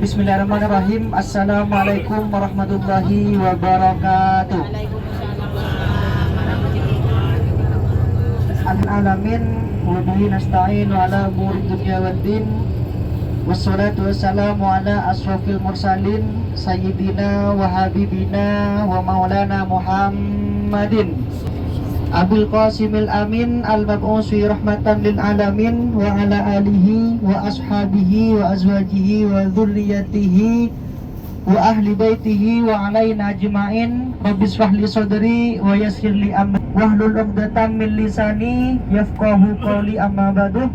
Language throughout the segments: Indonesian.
Bismillahirrahmanirrahim. Assalamualaikum warahmatullahi wabarakatuh. Alamin wa bihi nasta'in ala umuri dunya waddin. Wassalatu wassalamu ala asrofil mursalin sayyidina wa habibina wa maulana Muhammadin Abul Qasimil Amin al-mab'usi rahmatan lil alamin wa ala alihi wa ashabihi wa azwajihi wa dhurriyyatihi wa ahli baitihi wa alaina ajma'in. Rabbi shrah li sadri wa yassir li amri wahlul 'uqdatam min lisani yafqahu qawli, amma ba'du.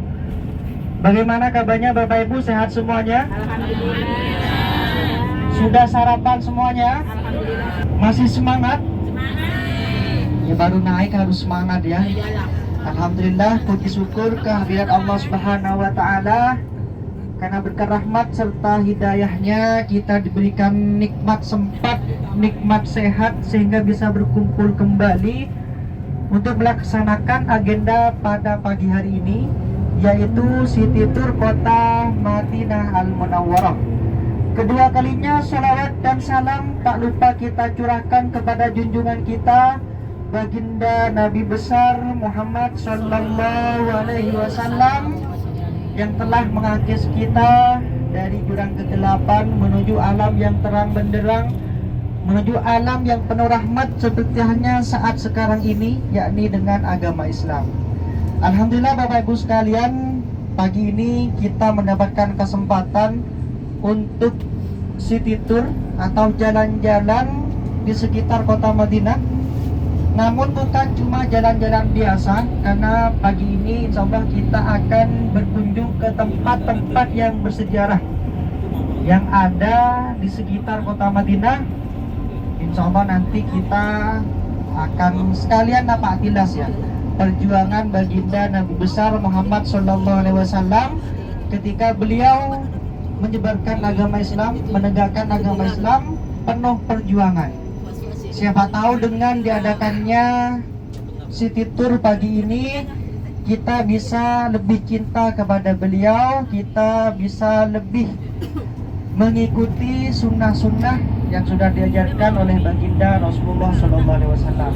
Bagaimana kabarnya Bapak Ibu, sehat semuanya? Alhamdulillah. Sudah sarapan semuanya? Alhamdulillah. Masih semangat? Ya baru naik harus semangat ya. Alhamdulillah, puji syukur kehadirat Allah Subhanahu wa taala. Karena berkat rahmat serta hidayahnya kita diberikan nikmat sempat, nikmat sehat sehingga bisa berkumpul kembali untuk melaksanakan agenda pada pagi hari ini, yaitu City Tour Kota Madinah Al-Munawwarah. Kedua kalinya salawat dan salam tak lupa kita curahkan kepada junjungan kita baginda Nabi besar Muhammad Sallallahu Alaihi Wasallam yang telah mengakis kita dari jurang kegelapan menuju alam yang terang benderang, menuju alam yang penuh rahmat seperti halnya saat sekarang ini, yakni dengan agama Islam. Alhamdulillah Bapak Ibu sekalian, pagi ini kita mendapatkan kesempatan untuk City Tour atau jalan-jalan di sekitar kota Madinah. Namun bukan cuma jalan-jalan biasa, karena pagi ini insya Allah kita akan berkunjung ke tempat-tempat yang bersejarah yang ada di sekitar kota Madinah. Insya Allah nanti kita akan sekalian napaktilas ya perjuangan baginda Nabi besar Muhammad Sallallahu Alaihi Wasallam ketika beliau menyebarkan agama Islam, menegakkan agama Islam penuh perjuangan. Siapa tahu dengan diadakannya City Tour pagi ini kita bisa lebih cinta kepada beliau, kita bisa lebih mengikuti sunnah-sunnah yang sudah diajarkan oleh baginda Rasulullah Sallallahu Alaihi Wasallam.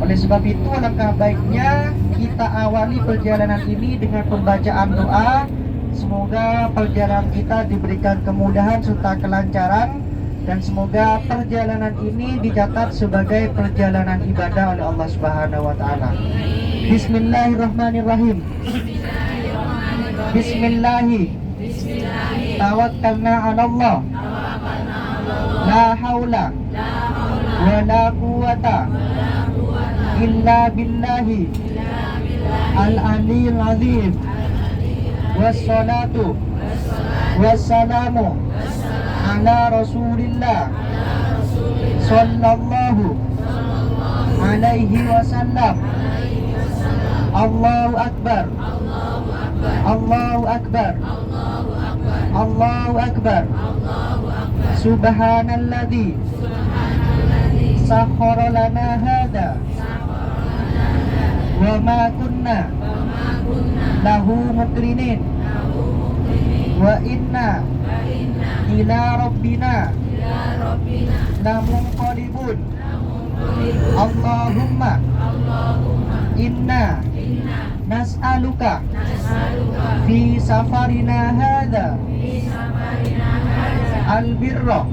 Oleh sebab itu alangkah baiknya kita awali perjalanan ini dengan pembacaan doa. Semoga perjalanan kita diberikan kemudahan serta kelancaran, dan semoga perjalanan ini dicatat sebagai perjalanan ibadah oleh Allah Subhanahu wa taala. Bismillahirrahmanirrahim. Bismillahi. Tawakkalna 'ala Allah. La haula wa la quwwata illa billahi al-aliyyil azim. Wassalatu wassalamu ala Rasulillah sallallahu alaihi wasallam. Allahu akbar. Allahu akbar. Allahu akbar. Subhanalladzi sakhkhara lana hadza wa ma kunna lahu muqrinin wa inna ila rabbina lamunqalibun. Allahumma inna nas'aluka fi safarina hadza al-birra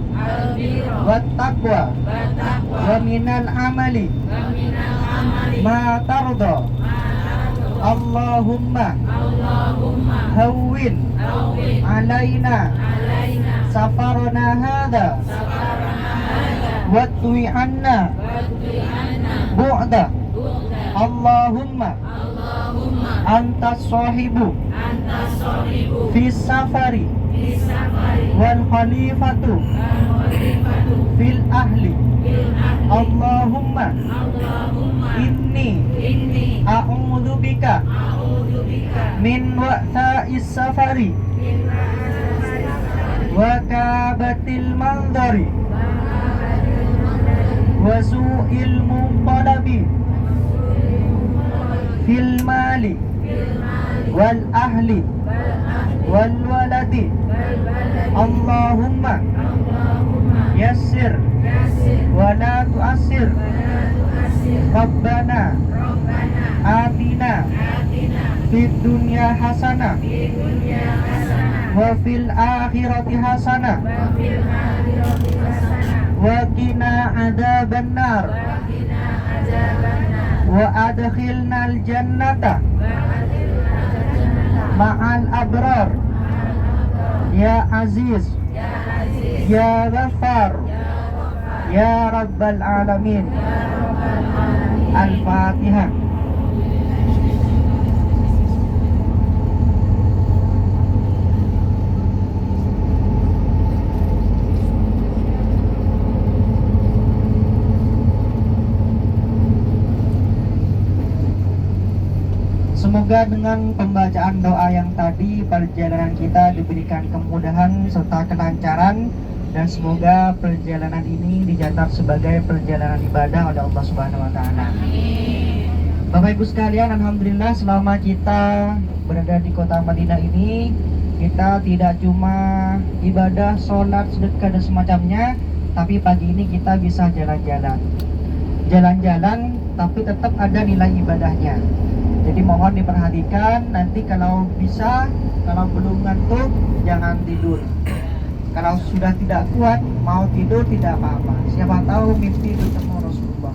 wat taqwa wa minal amali ma tarda. Allahumma hawwin alaina safarana hadha watwi anna bu'da. Allahumma antas sahibu fis safari wal khalifatu fil ahli. Allahumma inni a'udzu bika min wa'tha'is safari wa kabatil manzari wa su'il munqalabi fil mali wal ahli wal walad baladi Allahumma yassir wa la tu'assir Rabbana atina fid dunya hasanah wa fil akhirati hasanah wa qina adzabannar wa adkhilnal jannata ma'al abrar ya aziz ya ghaffar ya rabbal alamin. Al-Fatihah. Semoga dengan pembacaan doa yang tadi perjalanan kita diberikan kemudahan serta kelancaran, dan semoga perjalanan ini dicatat sebagai perjalanan ibadah oleh Allah Subhanahu wa taala. Bapak Ibu sekalian, alhamdulillah selama kita berada di kota Madinah ini, kita tidak cuma ibadah, sholat, sedekah dan semacamnya, tapi pagi ini kita bisa jalan-jalan. Jalan-jalan tapi tetap ada nilai ibadahnya. Jadi mohon diperhatikan, nanti kalau bisa, kalau belum ngantuk, jangan tidur. Kalau sudah tidak kuat, mau tidur tidak apa-apa. Siapa tahu mimpi bertemu Rasulullah.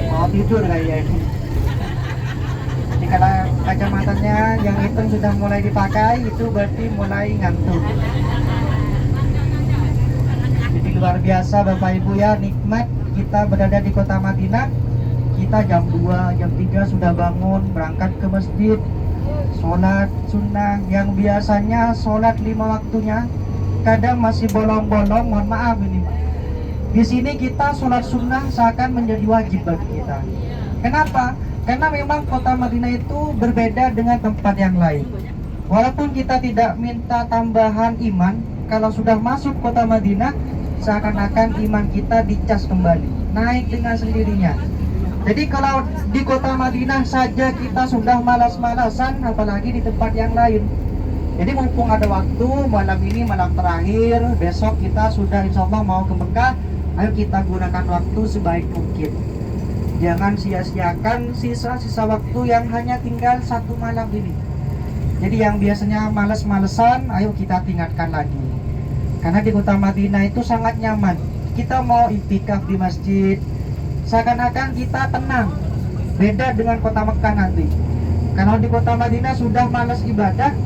Mau tidur kayaknya ini. Jadi kalau kacamatanya yang hitam sudah mulai dipakai, itu berarti mulai ngantuk. Jadi luar biasa Bapak Ibu ya, nikmat kita berada di kota Madinah. Kita jam 2, jam 3 sudah bangun, berangkat ke masjid, sholat sunnah yang biasanya sholat 5 waktunya, kadang masih bolong-bolong, mohon maaf ini. Di sini kita sholat sunnah seakan menjadi wajib bagi kita. Kenapa? Karena memang kota Madinah itu berbeda dengan tempat yang lain. Walaupun kita tidak minta tambahan iman, kalau sudah masuk kota Madinah, seakan-akan iman kita dicas kembali, naik dengan sendirinya. Jadi kalau di kota Madinah saja kita sudah malas-malasan, apalagi di tempat yang lain. Jadi mumpung ada waktu, malam ini malam terakhir, besok kita sudah insya Allah mau ke Mekah, ayo kita gunakan waktu sebaik mungkin. Jangan sia-siakan sisa-sisa waktu yang hanya tinggal 1 malam ini. Jadi yang biasanya malas-malesan, ayo kita tingkatkan lagi. Karena di kota Madinah itu sangat nyaman. Kita mau iktikaf di masjid, seakan-akan kita tenang. Beda dengan kota Mekah nanti. Kalau di kota Madinah sudah malas ibadah,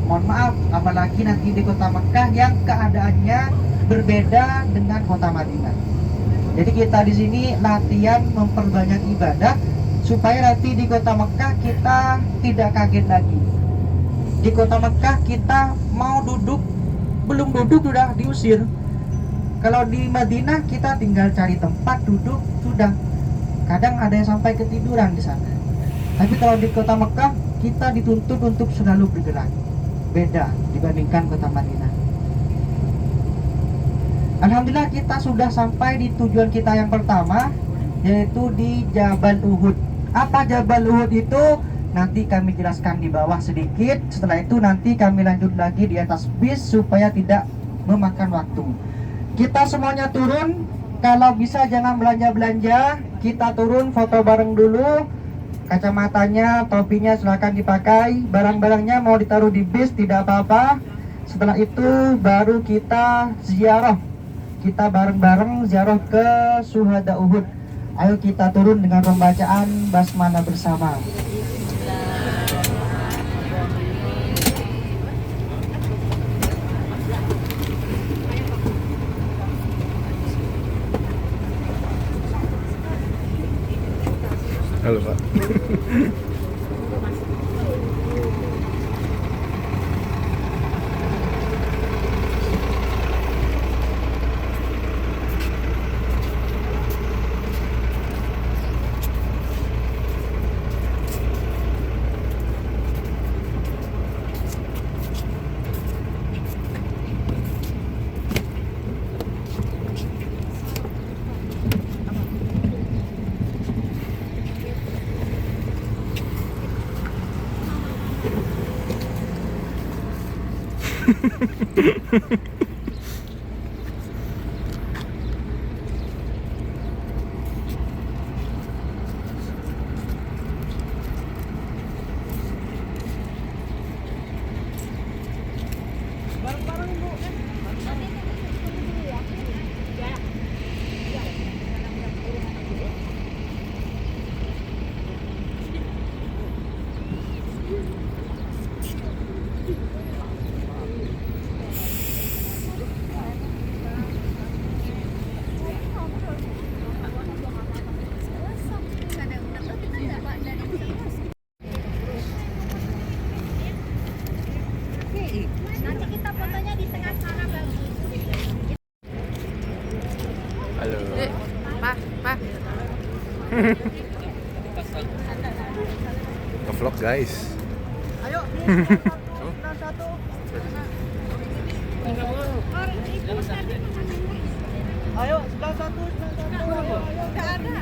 mohon maaf, apalagi nanti di kota Mekah yang keadaannya berbeda dengan kota Madinah. Jadi kita di sini latihan memperbanyak ibadah supaya nanti di kota Mekah kita tidak kaget lagi. Di kota Mekah kita mau duduk, belum duduk sudah diusir. Kalau di Madinah kita tinggal cari tempat duduk sudah. Kadang ada yang sampai ketiduran di sana. Tapi kalau di kota Mekah kita dituntut untuk selalu bergerak. Beda dibandingkan kota Madinah. Alhamdulillah kita sudah sampai di tujuan kita yang pertama, yaitu di Jabal Uhud. Apa Jabal Uhud itu? Nanti kami jelaskan di bawah sedikit. Setelah itu nanti kami lanjut lagi di atas bis supaya tidak memakan waktu. Kita semuanya turun, kalau bisa jangan belanja-belanja, kita turun foto bareng dulu, kacamatanya, topinya silakan dipakai, barang-barangnya mau ditaruh di bis tidak apa-apa. Setelah itu baru kita ziarah, kita bareng-bareng ziarah ke Syuhada Uhud. Ayo kita turun dengan pembacaan basmalah bersama. Halo Pak. Nanti kita fotonya di tengah sana bagus. Halo. Pak. Nge-vlog guys. Ayo, satu. Ayo, sebelah satu. Ayo. Enggak ada.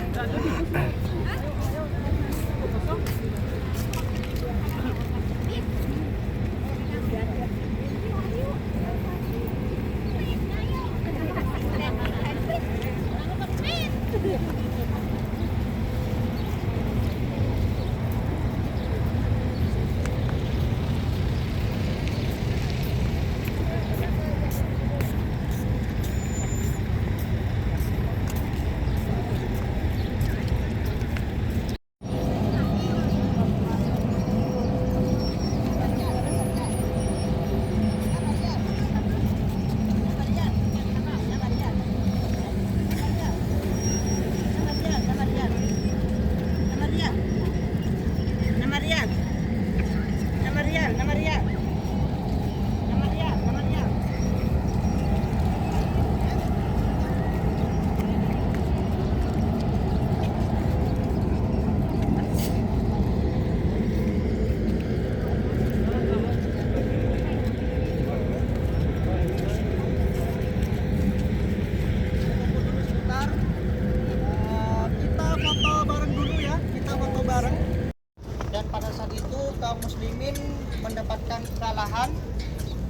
kaum muslimin mendapatkan kekalahan,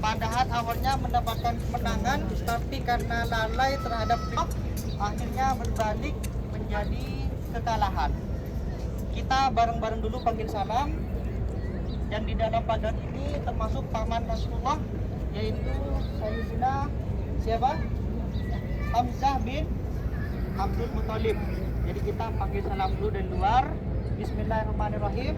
padahal awalnya mendapatkan kemenangan, tapi karena lalai terhadap akhirnya berbalik menjadi kekalahan. Kita bareng-bareng dulu panggil salam, dan di dalam pagar ini termasuk paman Rasulullah, yaitu Sayyidina siapa? Hamzah bin Abdul Muthalib. Jadi kita panggil salam dulu dari luar. Bismillahirrahmanirrahim.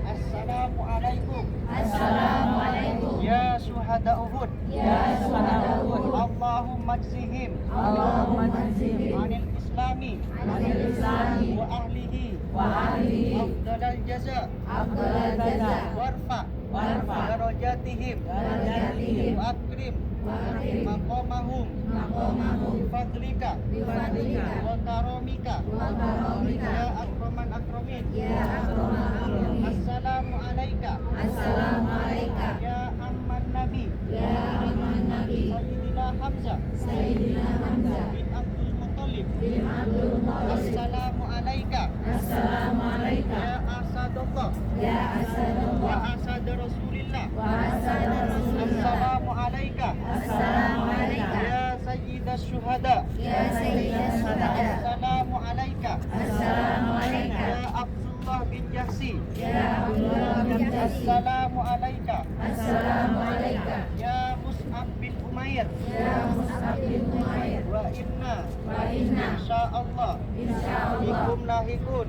Assalamualaikum. Assalamualaikum. Ya syuhada Uhud. Ya syuhada Uhud. Allahumma jzihim. Allahumma jzihim. Anil islami. Anil islami. Wa ahlihi. Wa ahlihi. Afdalal jaza. Afdalal jaza. Warfa. Warfa. Darajatihim. Darajatihim. Wa akrim. Wa akrim. Maqamahum. Maqamahum. Bifadlika. Bifadlika. Wa karamika. Wa karamika. Ya akraman akramin. Ya akraman akramin. Assalamu alaika. Assalamu alaika. Ya amman nabi. Ya amman nabi. Sayyidina Hamzah Sayyidina Hamzah bin Abdul Muthalib. bin Abdul Muthalib. Assalamu alaika. Assalamu alaika. Ya asadullah. Ya Wa asadullah. asad Rasulillah. Wa asad Rasulullah. Assalamu alaika. Assalamu alaika. Ya sayyidas syuhada. Ya sayyidas syuhada. Assalamu alaika. Assalamu alaika. Ya Abdullah bin Jahsi. Ya Abdullah bin Jahsi. Assalamu alaika. Assalamu alaika. Ya Mus'ab bin Umair. Ya Mus'ab bin Umair. Wa inna Wa inna insyaallah insyaallah bikum lahikun.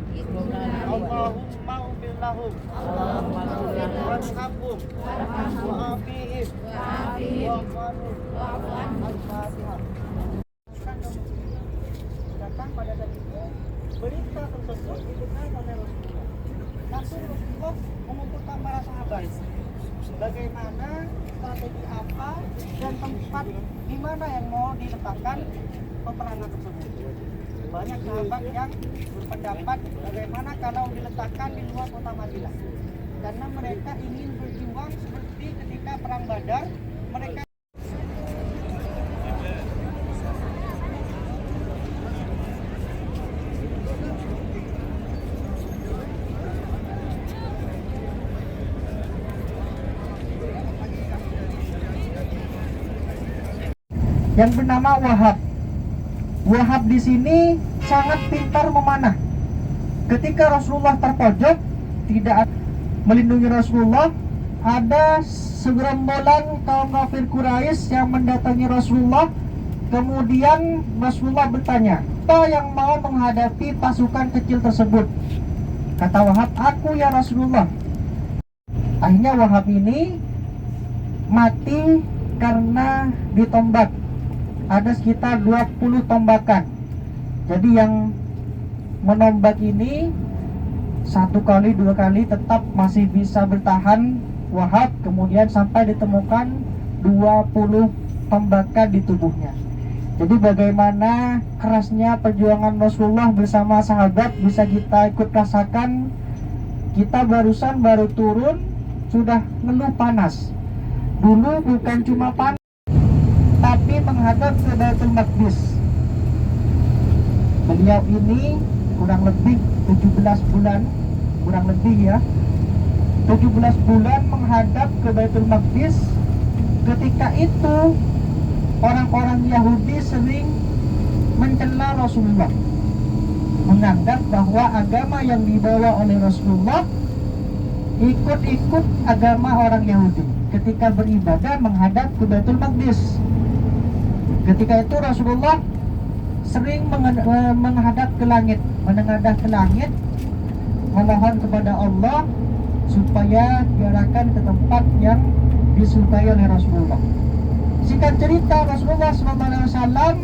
Allahumma ufir lahum. Allahumma ighfir lahum Warhamhum. warhamhum Wa'afihim. wa'afihim Wa'afanhum. wa'fu anhum. Al-Fatihah. Datang pada saat itu berita tersebut didengar oleh Rasulullah. Langsung Rasulullah mengumpulkan para sahabat. Bagaimana strategi apa dan tempat di mana yang mau diletakkan peperangan tersebut. Banyak sahabat yang berpendapat bagaimana kalau diletakkan di luar kota Madinah. Karena mereka ingin berjuang seperti ketika perang Badar, mereka yang bernama Wahab. Wahab di sini sangat pintar memanah. Ketika Rasulullah terpojok, tidak melindungi Rasulullah, ada segerombolan kaum kafir Quraisy yang mendatangi Rasulullah. Kemudian Rasulullah bertanya, siapa yang mau menghadapi pasukan kecil tersebut? Kata Wahab, aku ya Rasulullah. Akhirnya Wahab ini mati karena ditombak. Ada sekitar 20 tombakan. Jadi yang menombak ini 1 kali, 2 kali tetap masih bisa bertahan Wahab. Kemudian sampai ditemukan 20 tombakan di tubuhnya. Jadi bagaimana kerasnya perjuangan Rasulullah bersama sahabat bisa kita ikut rasakan. Kita baru turun sudah ngeluh panas. Dulu bukan cuma panas, tapi menghadap ke Baitul Maqdis. Beliau ini kurang lebih 17 bulan, kurang lebih ya, 17 bulan menghadap ke Baitul Maqdis. Ketika itu orang-orang Yahudi sering mencela Rasulullah, menganggap bahwa agama yang dibawa oleh Rasulullah ikut-ikut agama orang Yahudi ketika beribadah menghadap ke Baitul Maqdis. Ketika itu Rasulullah sering menghadap ke langit, menengadah ke langit, memohon kepada Allah supaya diarahkan ke tempat yang disukai oleh Rasulullah. Singkat cerita, Rasulullah SAW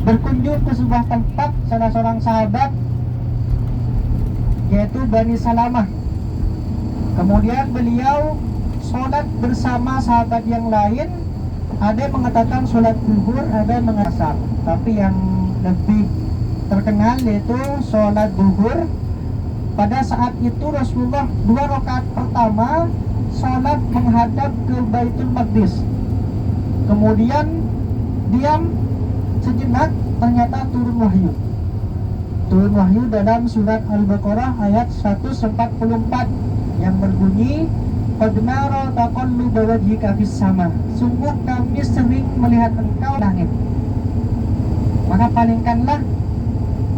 berkunjung ke sebuah tempat salah seorang sahabat, yaitu Bani Salamah. Kemudian beliau sholat bersama sahabat yang lain. Ada yang mengatakan sholat zuhur, ada yang mengatakan, tapi yang lebih terkenal yaitu sholat zuhur. Pada saat itu Rasulullah 2 rakaat pertama sholat menghadap ke Baitul Maqdis. Kemudian diam sejenak, ternyata turun wahyu. Turun wahyu dalam surat Al-Baqarah ayat 144 yang berbunyi, "Qad nara taqalluba wajhika fis sama." Sungguh kami sering melihat engkau langit. Maka palingkanlah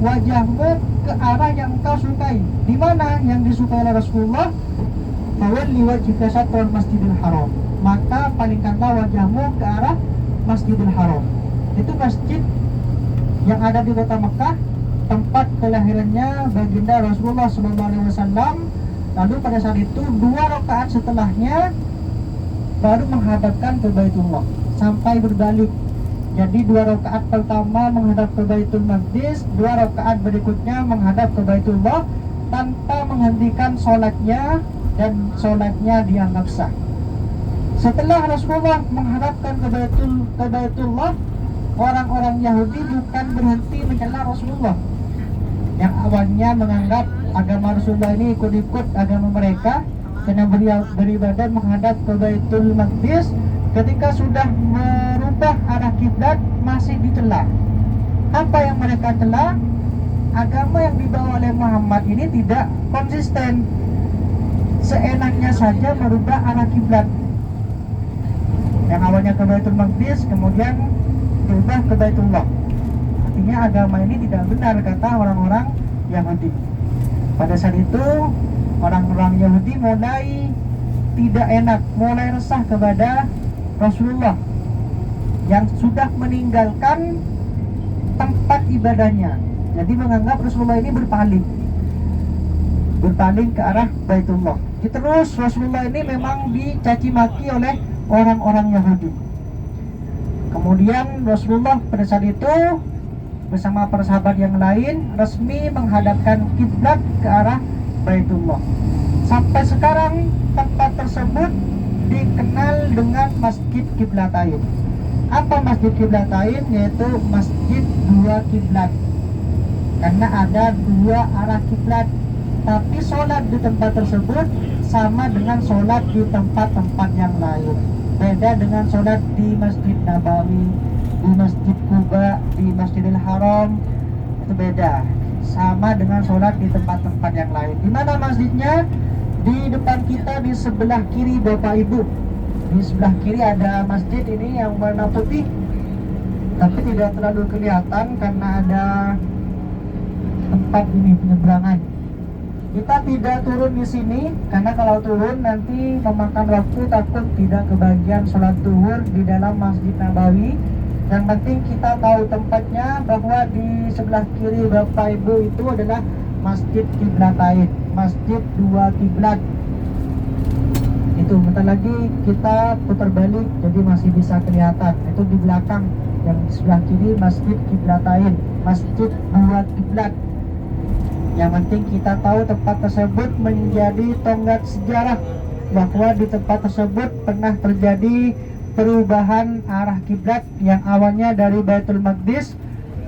wajahmu ke arah yang engkau sukai. Di mana yang disukai oleh Rasulullah? Fawalli wajhaka syatral Masjidil Haram. Maka palingkanlah wajahmu ke arah Masjidil Haram. Itu masjid yang ada di kota Mekah, tempat kelahirannya baginda Rasulullah SAW. Lalu pada saat itu 2 rakaat setelahnya baru menghadapkan ke Baitullah sampai berbalik. Jadi 2 rakaat pertama menghadap ke Baitul Maqdis, 2 rakaat berikutnya menghadap ke Baitullah tanpa menghentikan sholatnya, dan sholatnya dianggap sah. Setelah Rasulullah menghadapkan ke Baitullah, orang-orang Yahudi bukan berhenti mencela Rasulullah. Yang awalnya menganggap agama Rasulullah ini ikut-ikut agama mereka, karena beliau beribadah menghadap ke Baitul Maqdis. Ketika sudah merubah arah kiblat masih dicela. Apa yang mereka cela? Agama yang dibawa oleh Muhammad ini tidak konsisten. Seenaknya saja merubah arah kiblat. Yang awalnya ke Baitul Maqdis kemudian berubah ke Baitullah. Artinya agama ini tidak benar, kata orang-orang Yahudi. Pada saat itu orang-orang Yahudi mulai tidak enak, mulai resah kepada Rasulullah yang sudah meninggalkan tempat ibadahnya. Jadi menganggap Rasulullah ini berpaling ke arah Baitullah. Terus Rasulullah ini memang dicaci maki oleh orang-orang Yahudi. Kemudian Rasulullah pada saat itu bersama para sahabat yang lain resmi menghadapkan kiblat ke arah Baitullah. Sampai sekarang tempat tersebut dikenal dengan Masjid Qiblatain. Apa Masjid Qiblatain? Yaitu masjid 2 kiblat. Karena ada 2 arah kiblat. Tapi sholat di tempat tersebut sama dengan sholat di tempat-tempat yang lain. Beda dengan sholat di Masjid Nabawi, di Masjid Quba, di Masjidil Haram. Itu beda. Sama dengan sholat di tempat-tempat yang lain. Di mana masjidnya? Di depan kita, di sebelah kiri Bapak Ibu. Di sebelah kiri ada masjid ini yang warna putih. tapi tidak terlalu kelihatan karena ada tempat ini penyeberangan. Kita tidak turun di sini karena kalau turun nanti memakan waktu, takut tidak kebagian sholat zuhur di dalam Masjid Nabawi. Yang penting kita tahu tempatnya, bahwa di sebelah kiri Bapak Ibu itu adalah Masjid Qiblatain, Masjid Dua Kiblat. Itu bentar lagi kita putar balik jadi masih bisa kelihatan. Itu di belakang yang di sebelah kiri Masjid Qiblatain, Masjid Dua Kiblat. Yang penting kita tahu tempat tersebut menjadi tonggak sejarah, bahwa di tempat tersebut pernah terjadi perubahan arah kiblat yang awalnya dari Baitul Maqdis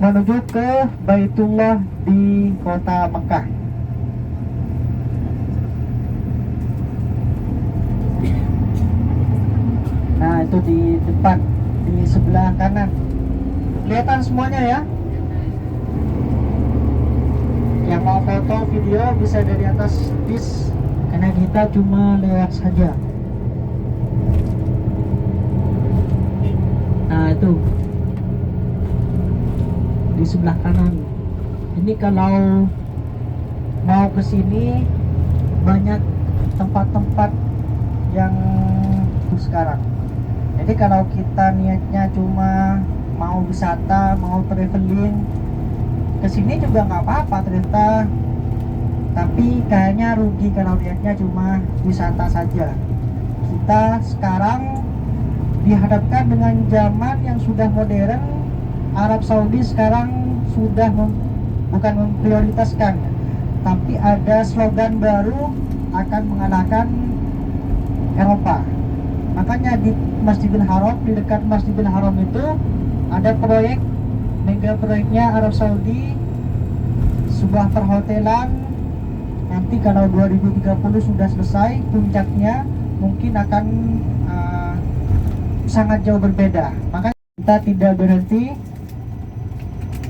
menuju ke Baitullah di kota Mekah. Nah, itu di depan, di sebelah kanan. Kelihatan semuanya ya. Yang mau foto video bisa dari atas bis, karena kita cuma lewat saja. Nah, itu di sebelah kanan. Ini kalau mau ke sini banyak tempat-tempat yang sekarang. Jadi kalau kita niatnya cuma mau wisata, mau traveling, kesini juga nggak apa-apa ternyata, tapi kayaknya rugi kalau niatnya cuma wisata saja. Kita sekarang dihadapkan dengan zaman yang sudah modern. Arab Saudi sekarang sudah bukan memprioritaskan, tapi ada slogan baru akan mengalahkan Eropa. Makanya di Masjidil Haram, di dekat Masjidil Haram itu ada proyek, mega proyeknya Arab Saudi, sebuah perhotelan. Nanti kalau 2030 sudah selesai, puncaknya mungkin akan sangat jauh berbeda. Makanya kita tidak berhenti.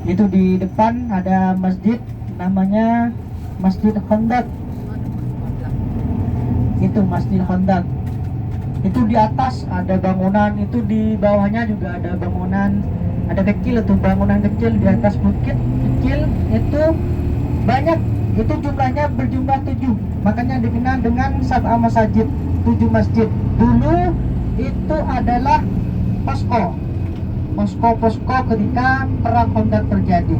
Itu di depan ada masjid, namanya Masjid Khandaq. Itu Masjid Khandaq. Itu di atas ada bangunan, itu di bawahnya juga ada bangunan, ada kecil itu bangunan kecil di atas bukit kecil itu banyak. Itu jumlahnya berjumlah 7. Makanya dikenal dengan Sab'a Masajid, 7 masjid. Dulu itu adalah posko ketika perang Khandaq terjadi.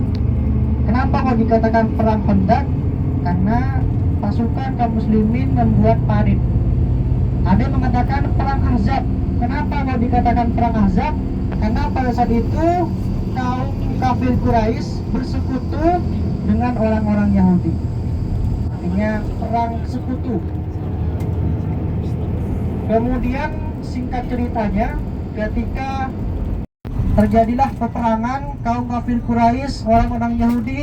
Kenapa kok dikatakan perang Khandaq? Karena pasukan kaum muslimin membuat parit. Ada yang mengatakan perang Ahzab. Kenapa kok dikatakan perang Ahzab? Karena pada saat itu kaum kafir Quraisy bersekutu dengan orang-orang Yahudi. Artinya perang sekutu. Kemudian singkat ceritanya, ketika terjadilah peperangan, kaum kafir Quraisy, orang-orang Yahudi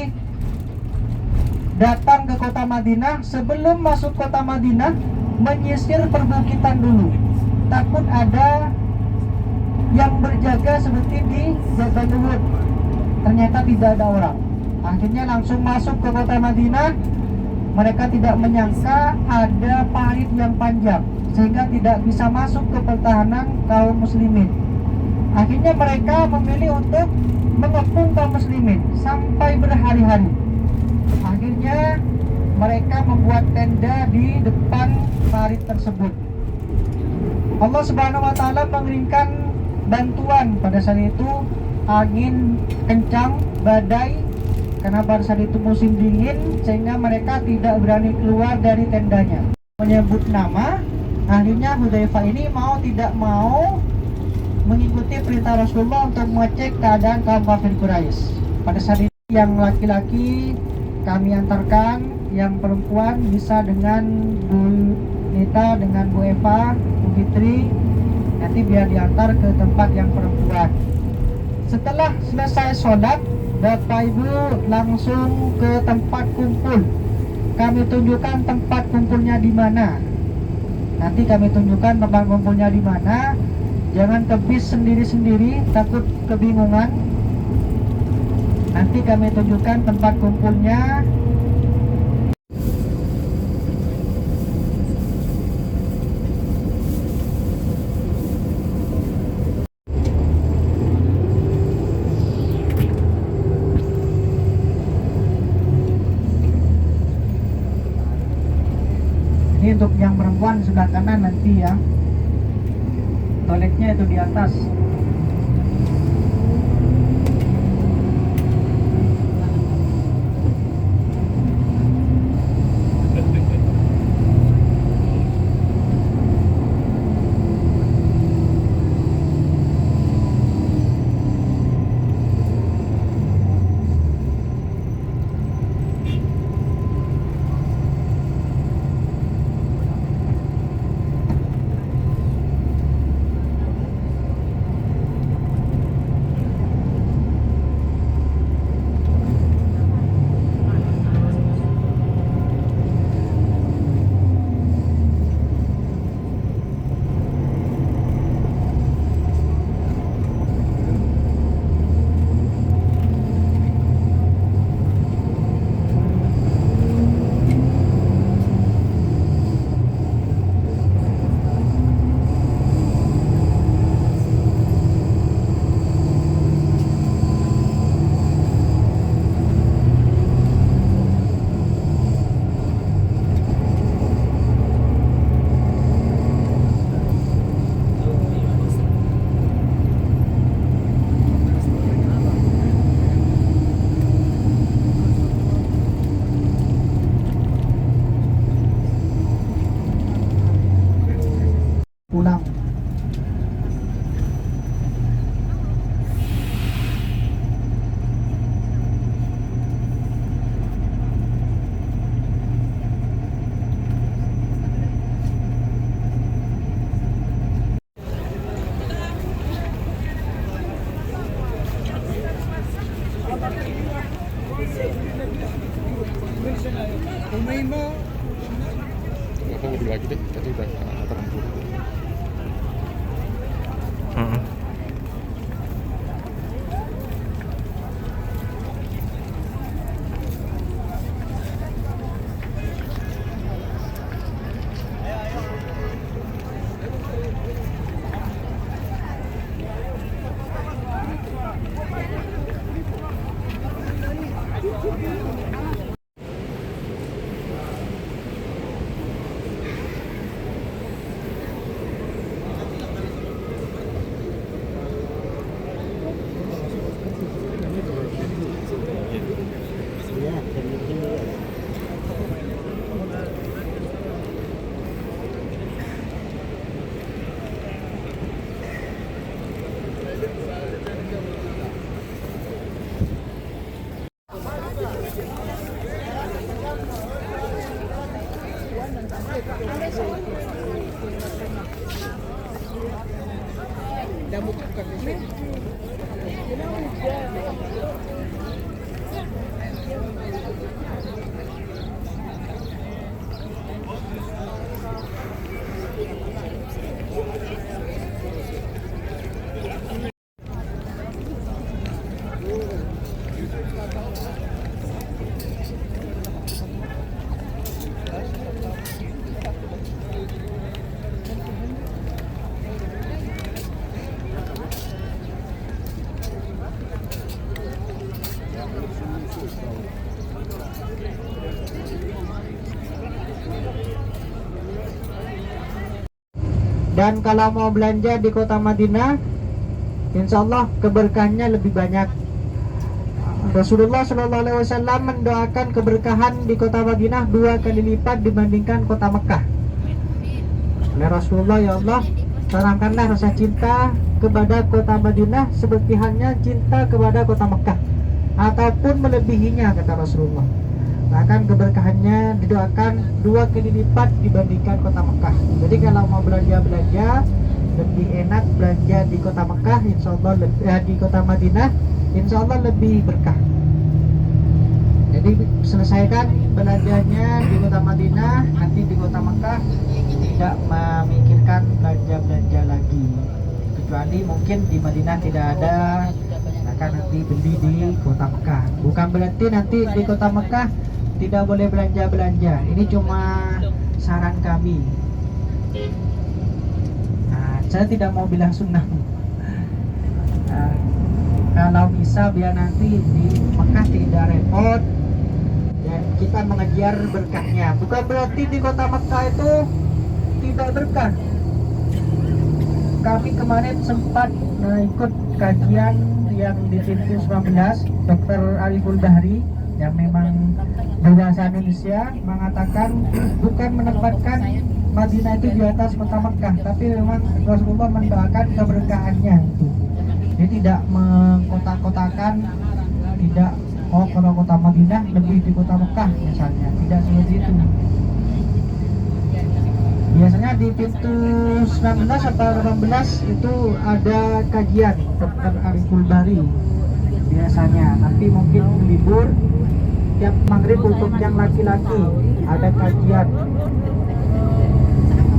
datang ke kota Madinah. Sebelum masuk kota Madinah, menyisir perbukitan dulu. Takut ada yang berjaga seperti di Jabal Uhud. Ternyata tidak ada orang. Akhirnya langsung masuk ke kota Madinah. Mereka tidak menyangka ada parit yang panjang, sehingga tidak bisa masuk ke pertahanan kaum muslimin. Akhirnya mereka memilih untuk mengepung kaum muslimin sampai berhari-hari. Akhirnya mereka membuat tenda di depan parit tersebut. Allah Subhanahu wa taala mengirimkan bantuan pada saat itu, angin kencang, badai, karena pada saat itu musim dingin, sehingga mereka tidak berani keluar dari tendanya. Menyebut nama, akhirnya Hudzaifah ini mau tidak mau mengikuti perintah Rasulullah untuk mengecek keadaan kaum kafir Quraisy. Pada saat itu yang laki-laki kami antarkan, yang perempuan bisa dengan Bu Nita, dengan Bu Eva, Bu Fitri, nanti biar diantar ke tempat yang perempuan. Setelah selesai sholat, Bapak Ibu langsung ke tempat kumpul. Kami tunjukkan tempat kumpulnya di mana. Nanti kami tunjukkan tempat kumpulnya di mana. Jangan ke bis sendiri-sendiri, takut kebingungan. Nanti kami tunjukkan tempat kumpulnya. perempuan sebelah kanan nanti ya. Toiletnya itu di atas. Pulang. Aku mobil lagi deh, tadi udah aturan dulu. Dan kalau mau belanja di kota Madinah, insya Allah keberkahannya lebih banyak. Rasulullah Shallallahu Alaihi Wasallam mendoakan keberkahan di kota Madinah 2 kali lipat dibandingkan kota Mekah. Oleh Rasulullah, ya Allah, tanamkanlah rasa cinta kepada kota Madinah seperti halnya cinta kepada kota Mekah, ataupun melebihinya, kata Rasulullah. Bahkan keberkahannya didoakan 2 kali lipat dibandingkan kota Mekah. Jadi kalau mau belanja lebih enak belanja di kota Mekah, insya Allah di kota Madinah, insya Allah lebih berkah. Jadi selesaikan belanjanya di kota Madinah, nanti di kota Mekah tidak memikirkan belanja lagi. Kecuali mungkin di Madinah tidak ada, akan nanti beli di kota Mekah. Bukan berarti nanti di kota Mekah tidak boleh belanja. Ini cuma saran kami. Nah, saya tidak mau bilang sunnah. Nah, kalau bisa biar nanti di Mekah tidak repot dan kita mengejar berkahnya. Bukan berarti di kota Mekah itu tidak berkah. Kami kemarin sempat ikut kajian yang di Pintu 19 Dr. Ariful Bahri yang memang berbahasa Indonesia mengatakan bukan menempatkan Madinah itu di atas kota Mekah, tapi memang Rasulullah mendoakan keberkahannya itu. Dia tidak mengkotak-kotakan, tidak kota-kota Madinah lebih di kota Mekah misalnya, tidak seperti itu. Biasanya di pintu 19 atau 18 itu ada kajian Dr. Ariful Bahri biasanya, tapi mungkin libur tiap maghrib untuk yang laki-laki ada kajian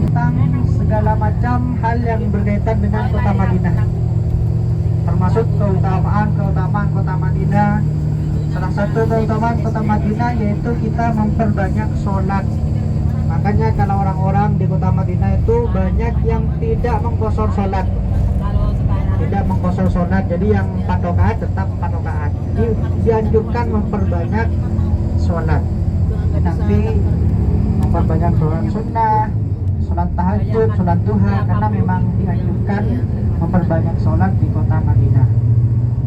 tentang segala macam hal yang berkaitan dengan kota Madinah, termasuk keutamaan kota Madinah. Salah satu keutamaan kota Madinah yaitu kita memperbanyak sholat. Makanya kalau orang-orang di kota Madinah itu banyak yang tidak mengkosor sholat, jadi yang 4 rakaat tetap 4 rakaat. Jadi dianjurkan memperbanyak sholat. Dan nanti memperbanyak sholat sunnah, sholat tahajud, sholat duha, karena memang dianjurkan memperbanyak sholat di kota Madinah.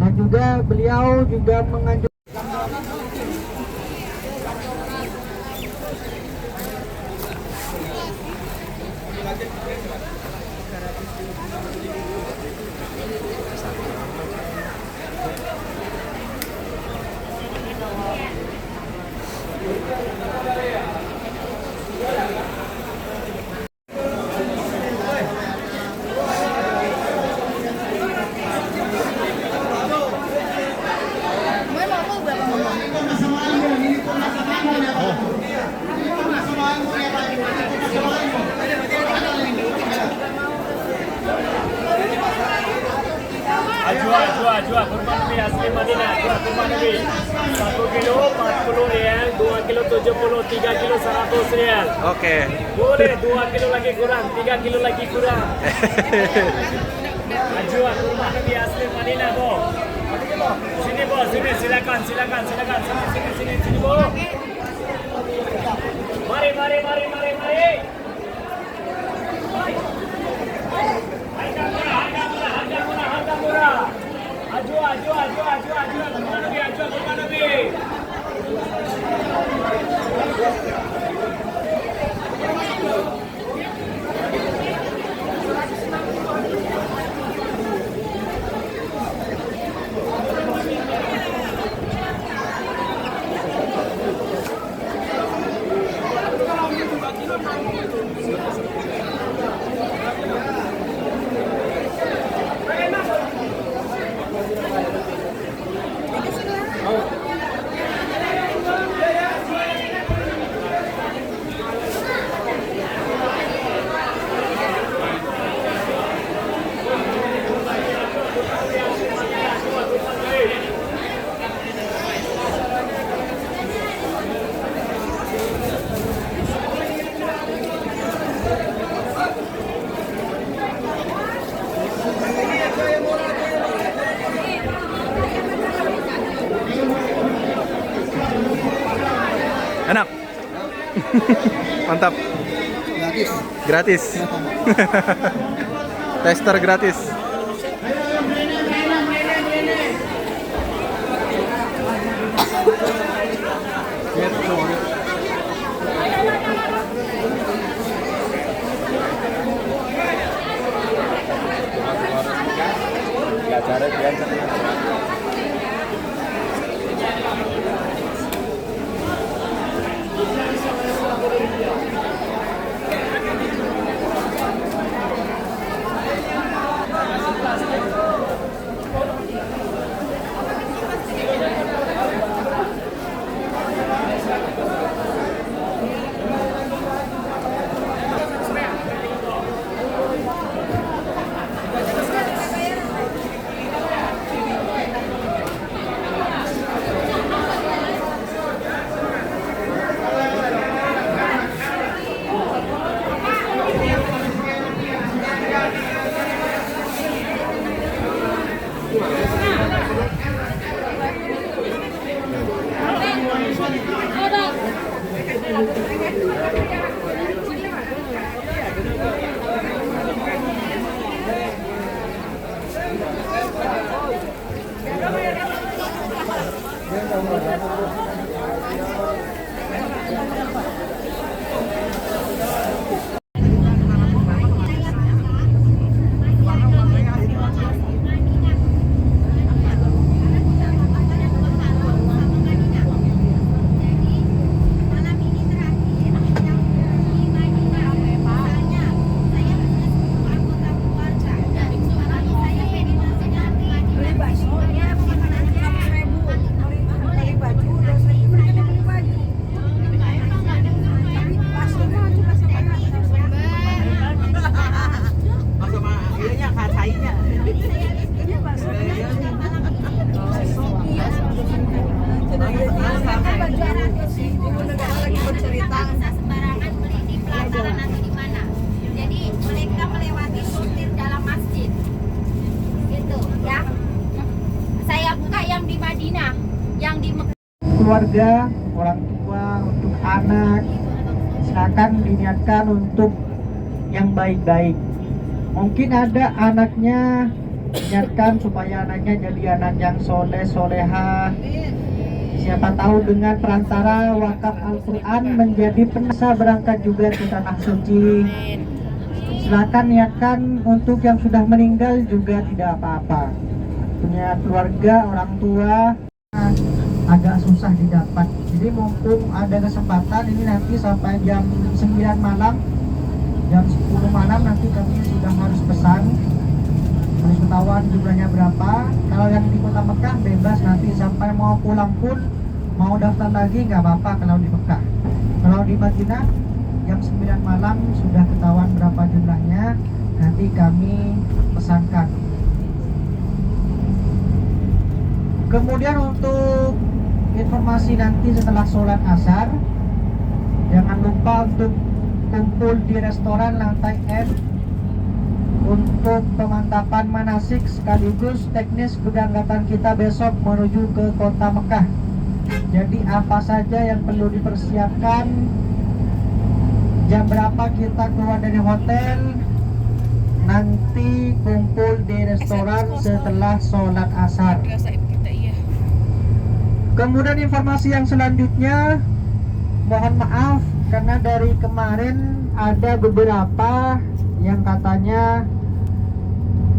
Dan juga beliau juga menganjurkan Ajwa kurma nabi asli Madinah. Ajwa kurma nabi 1 kilo 40 rial, 2 kilo 70, 3 kilo 100 rial. Oke. Boleh 2 kilo lagi kurang, 3 kilo lagi kurang. Ajwa kurma nabi asli Madinah, Bo. Sini, Bo, sini, silakan. Sini, Bo. Mari. Harga murah. Ajwa kurma nabi. Enak. Mantap. Gratis. Tester gratis. keluarga, orang tua, untuk anak, silakan diniatkan untuk yang baik-baik. Mungkin ada anaknya, niatkan supaya anaknya jadi anak yang soleh soleha. Siapa tahu dengan perantara wakaf Al-Quran menjadi penasa berangkat juga ke tanah suci. Silakan niatkan untuk yang sudah meninggal juga tidak apa-apa. Punya keluarga, orang tua agak susah didapat. Jadi mumpung ada kesempatan ini nanti sampai jam 9 malam, jam 10 malam nanti kami sudah harus pesan, harus ketahuan jumlahnya berapa. Kalau yang di kota Mekah bebas, nanti sampai mau pulang pun mau daftar lagi nggak apa-apa kalau di Mekah. Kalau di Madinah jam 9 malam sudah ketahuan berapa jumlahnya, nanti kami pesankan. Kemudian untuk informasi nanti setelah sholat asar, jangan lupa untuk kumpul di restoran lantai M untuk pemantapan manasik sekaligus teknis keberangkatan kita besok menuju ke kota Mekah. Jadi apa saja yang perlu dipersiapkan, jam berapa kita keluar dari hotel, nanti kumpul di restoran setelah sholat asar. Kemudian informasi yang selanjutnya, mohon maaf karena dari kemarin ada beberapa yang katanya,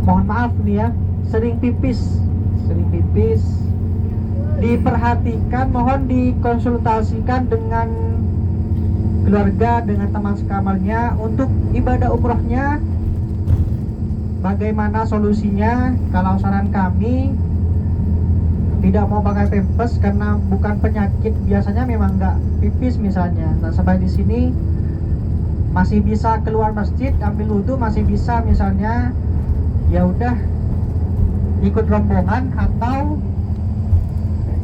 mohon maaf nih ya, sering pipis. Diperhatikan, mohon dikonsultasikan dengan keluarga, dengan teman sekamarnya untuk ibadah umrohnya. Bagaimana solusinya? Kalau saran kami, tidak mau pakai pampers karena bukan penyakit, biasanya memang nggak pipis misalnya. Nah, sampai di sini masih bisa keluar masjid ambil wudhu, masih bisa misalnya ya udah ikut rombongan, atau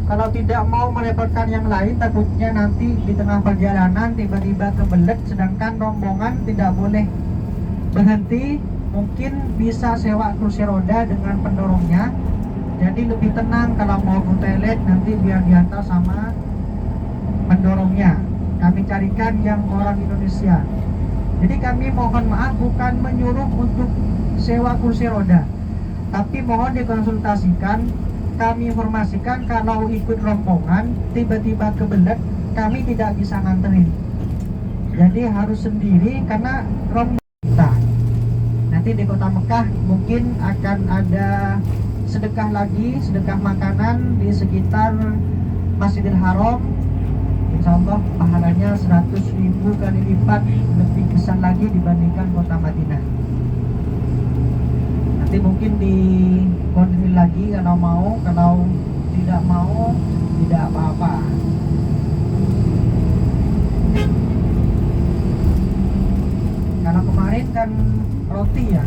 kalau tidak mau merepotkan yang lain, takutnya nanti di tengah perjalanan tiba-tiba kebelet sedangkan rombongan tidak boleh berhenti, mungkin bisa sewa kursi roda dengan pendorongnya. Jadi lebih tenang kalau mau ke toilet nanti biar diantar sama pendorongnya. Kami carikan yang orang Indonesia. Jadi kami mohon maaf bukan menyuruh untuk sewa kursi roda, tapi mohon dikonsultasikan. Kami informasikan kalau ikut rombongan tiba-tiba kebelet, kami tidak bisa nganterin. Jadi harus sendiri karena rombongan kita. Nanti di kota Mekah mungkin akan ada sedekah lagi, sedekah makanan di sekitar Masjidil Haram. Insya Allah pahalanya 100.000 kali lipat lebih besar lagi dibandingkan kota Madinah. Nanti mungkin dikoordinir lagi kalau mau, kalau tidak mau tidak apa-apa. Karena kemarin kan roti ya.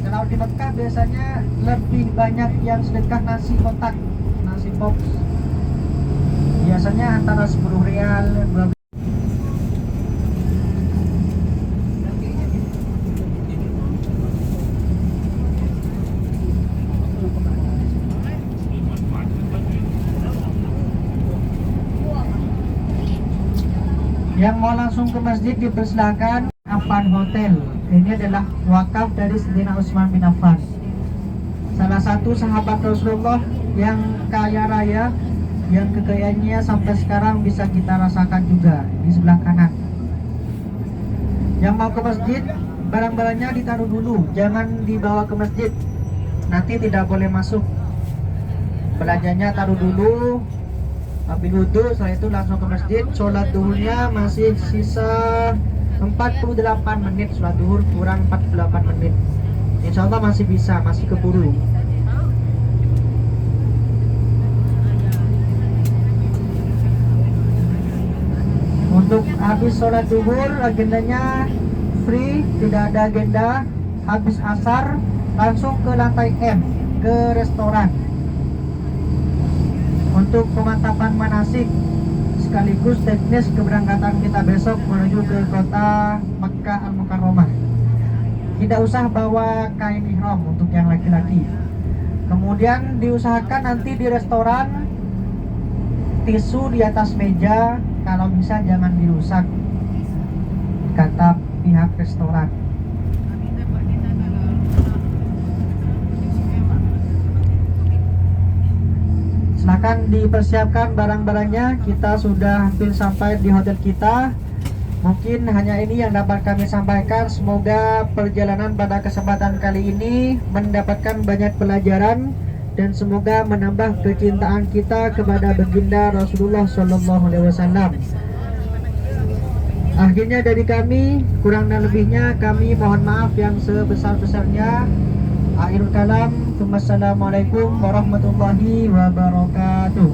Kalau di Mekah biasanya lebih banyak yang sedekah nasi kotak, nasi box. Biasanya antara 10 rial, 12. Yang mau langsung ke masjid dipersilakan. Affan Hotel ini adalah wakaf dari Sayyidina Utsman bin Affan, salah satu sahabat Rasulullah yang kaya raya, yang kekayaannya sampai sekarang bisa kita rasakan juga di sebelah kanan. Yang mau ke masjid, barang-barangnya ditaruh dulu, jangan dibawa ke masjid, nanti tidak boleh masuk. Belanjanya taruh dulu, ambil wudhu, setelah itu langsung ke masjid. Sholat duhurnya masih sisa 48 menit, sholat duhur kurang 48 menit. Insya Allah masih bisa, masih keburu. Untuk habis sholat duhur, agendanya free, tidak ada agenda. Habis asar langsung ke lantai M, ke restoran untuk pemantapan manasik sekaligus teknis keberangkatan kita besok menuju ke kota Makkah Al-Mukarramah. Tidak usah bawa kain ihram untuk yang laki-laki. Kemudian diusahakan nanti di restoran tisu di atas meja kalau bisa jangan dirusak, kata pihak restoran. Silakan dipersiapkan barang-barangnya. Kita sudah hampir sampai di hotel kita. Mungkin hanya ini yang dapat kami sampaikan. Semoga perjalanan pada kesempatan kali ini mendapatkan banyak pelajaran dan semoga menambah kecintaan kita kepada baginda Rasulullah SAW. Akhirnya dari kami, kurang dan lebihnya kami mohon maaf yang sebesar-besarnya. Akhirul kalam, wassalamualaikum warahmatullahi wabarakatuh.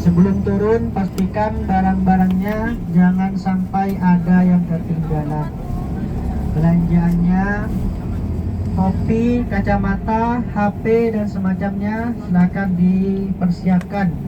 Sebelum turun, pastikan barang-barangnya jangan sampai ada yang ketinggalan. Belanjaannya, topi, kacamata, HP dan semacamnya silakan dipersiapkan.